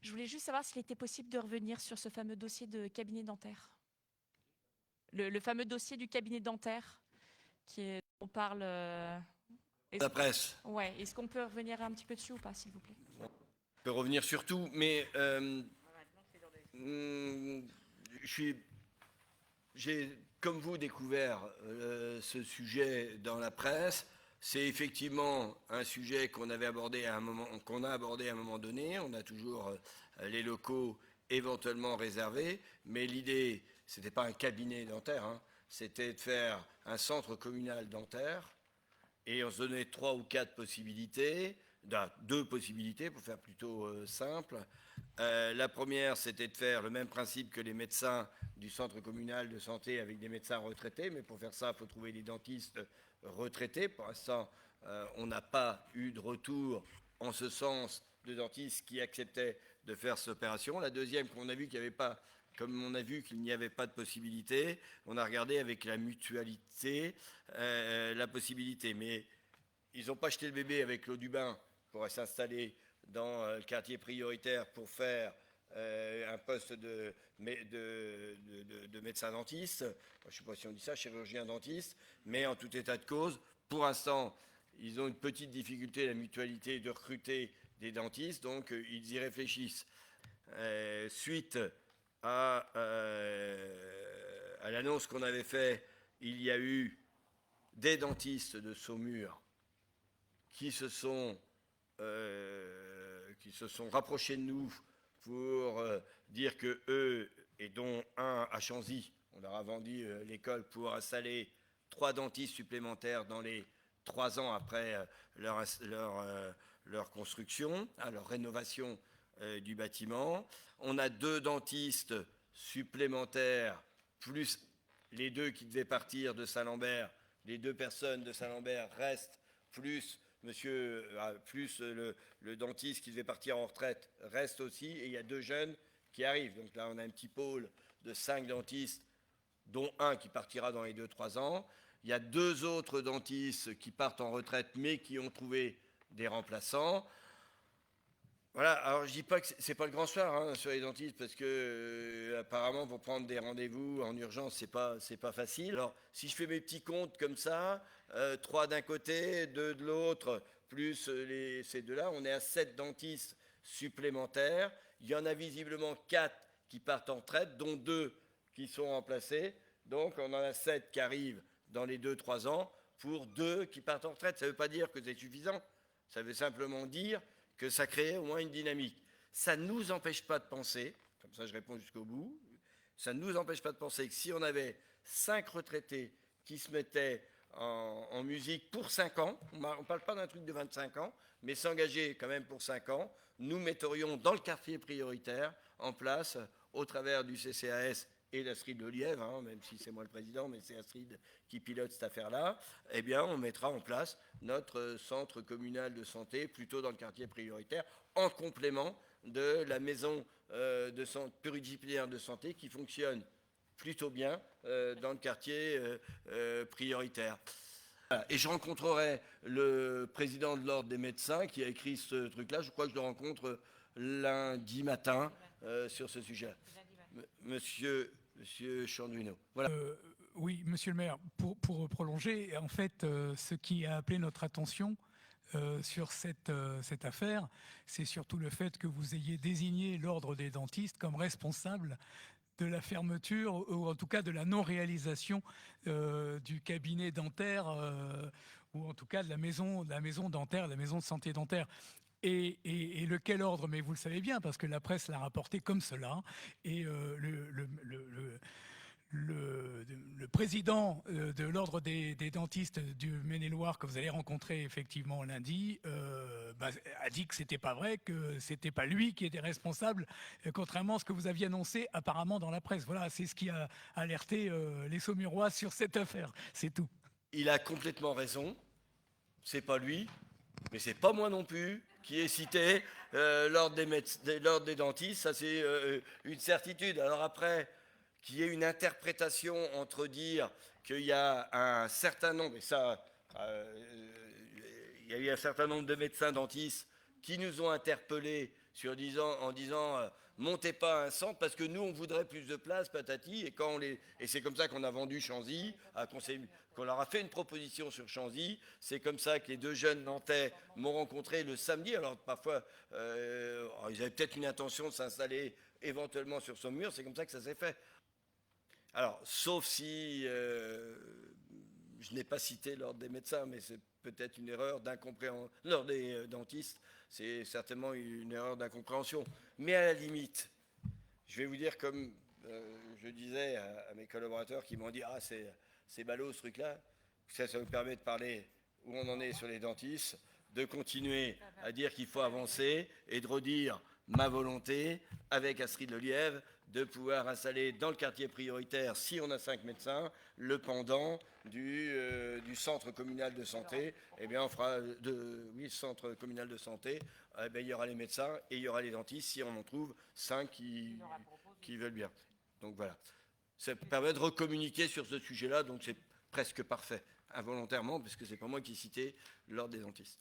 Je voulais juste savoir s'il était possible de revenir sur ce fameux dossier de cabinet dentaire. Le fameux dossier du cabinet dentaire on parle. La presse. Ouais, est-ce qu'on peut revenir un petit peu dessus ou pas, s'il vous plaît? On peut revenir sur tout, mais j'ai, comme vous, découvert ce sujet dans la presse. C'est effectivement un sujet qu'on a abordé à un moment donné. On a toujours les locaux éventuellement réservés, mais l'idée, c'était pas un cabinet dentaire, hein, c'était de faire un centre communal dentaire. Et on se donnait 3 ou 4 possibilités, 2 possibilités pour faire plutôt simple. La première, c'était de faire le même principe que les médecins du centre communal de santé avec des médecins retraités, mais pour faire ça, il faut trouver des dentistes retraités. Pour l'instant, on n'a pas eu de retour en ce sens de dentistes qui acceptaient de faire cette opération. La deuxième, qu'on a vu qu'il n'y avait pas, comme on a vu qu'il n'y avait pas de possibilité, on a regardé avec la mutualité la possibilité. Mais ils n'ont pas jeté le bébé avec l'eau du bain pour s'installer dans le quartier prioritaire pour faire un poste de médecin dentiste. Je ne sais pas si on dit ça, chirurgien dentiste, mais en tout état de cause, pour l'instant, ils ont une petite difficulté, la mutualité, de recruter des dentistes, donc ils y réfléchissent. Suite à l'annonce qu'on avait faite, il y a eu des dentistes de Saumur qui se sont rapprochés de nous pour dire que eux, et dont un à Chanzy, on leur a vendu l'école pour installer 3 dentistes supplémentaires dans les 3 ans après leur construction, leur rénovation du bâtiment. On a 2 dentistes supplémentaires, plus les 2 qui devaient partir de Saint-Lambert. Les 2 personnes de Saint-Lambert restent, plus le dentiste qui devait partir en retraite reste aussi, et il y a 2 jeunes qui arrivent. Donc là, on a un petit pôle de 5 dentistes, dont un qui partira dans les 2-3 ans. Il y a 2 autres dentistes qui partent en retraite, mais qui ont trouvé des remplaçants. Voilà, alors je dis pas que c'est pas le grand soir hein, sur les dentistes, parce que apparemment pour prendre des rendez-vous en urgence c'est pas facile. Alors si je fais mes petits comptes comme ça, 3 d'un côté, 2 de l'autre, plus ces 2-là, on est à 7 dentistes supplémentaires. Il y en a visiblement 4 qui partent en retraite, dont 2 qui sont remplacés. Donc on en a 7 qui arrivent dans les 2-3 ans pour 2 qui partent en retraite. Ça ne veut pas dire que c'est suffisant, ça veut simplement dire que ça crée au moins une dynamique. Ça ne nous empêche pas de penser, comme ça je réponds jusqu'au bout, ça ne nous empêche pas de penser que si on avait 5 retraités qui se mettaient en musique pour 5 ans, on ne parle pas d'un truc de 25 ans, mais s'engager quand même pour 5 ans, nous mettrions dans le quartier prioritaire en place, au travers du CCAS et d'Astrid de Lièvre, hein, même si c'est moi le président, mais c'est Astrid qui pilote cette affaire-là, eh bien on mettra en place notre centre communal de santé plutôt dans le quartier prioritaire, en complément de la maison pluridisciplinaire de santé qui fonctionne plutôt bien dans le quartier prioritaire. Voilà. Et je rencontrerai le président de l'ordre des médecins qui a écrit ce truc-là. Je crois que je le rencontre lundi matin sur ce sujet. Monsieur Chanduino. Voilà. Oui, monsieur le maire, pour prolonger, en fait, ce qui a appelé notre attention sur cette affaire, c'est surtout le fait que vous ayez désigné l'ordre des dentistes comme responsable de la fermeture, ou en tout cas de la non-réalisation du cabinet dentaire, ou en tout cas de la maison dentaire, de la maison de santé dentaire. Et lequel ordre? Mais vous le savez bien, parce que la presse l'a rapporté comme cela. Et le président de l'ordre des dentistes du Maine-et-Loire que vous allez rencontrer effectivement lundi a dit que c'était pas vrai, que c'était pas lui qui était responsable, contrairement à ce que vous aviez annoncé apparemment dans la presse. Voilà, c'est ce qui a alerté les Saumurois sur cette affaire. C'est tout. Il a complètement raison. C'est pas lui, mais c'est pas moi non plus qui ai cité l'ordre des dentistes. Ça c'est une certitude. Alors après, qu'il y ait une interprétation entre dire qu'il y a un certain nombre, et ça, il y a eu un certain nombre de médecins dentistes qui nous ont interpellés en disant montez pas un centre parce que nous on voudrait plus de place, patati, et c'est comme ça qu'on a vendu Chanzy, qu'on leur a fait une proposition sur Chanzy. C'est comme ça que les deux jeunes Nantais m'ont rencontré le samedi. Alors parfois ils avaient peut-être une intention de s'installer éventuellement sur son mur, c'est comme ça que ça s'est fait. Alors sauf si je n'ai pas cité l'ordre des médecins, mais c'est peut-être une erreur d'incompréhension. L'ordre des dentistes, c'est certainement une erreur d'incompréhension. Mais à la limite, je vais vous dire comme je disais à mes collaborateurs qui m'ont dit « Ah, c'est ballot ce truc-là », ça vous permet de parler où on en est sur les dentistes, de continuer à dire qu'il faut avancer et de redire ma volonté, avec Astrid Lelièvre, de pouvoir installer dans le quartier prioritaire, si on a 5 médecins, le pendant du centre communal de santé. Eh bien, on fera centre communal de santé. Eh bien, il y aura les médecins et il y aura les dentistes si on en trouve 5 qui veulent bien. Donc voilà. Ça permet de recommuniquer sur ce sujet-là, donc c'est presque parfait, involontairement, parce que c'est pas moi qui ai cité l'ordre des dentistes.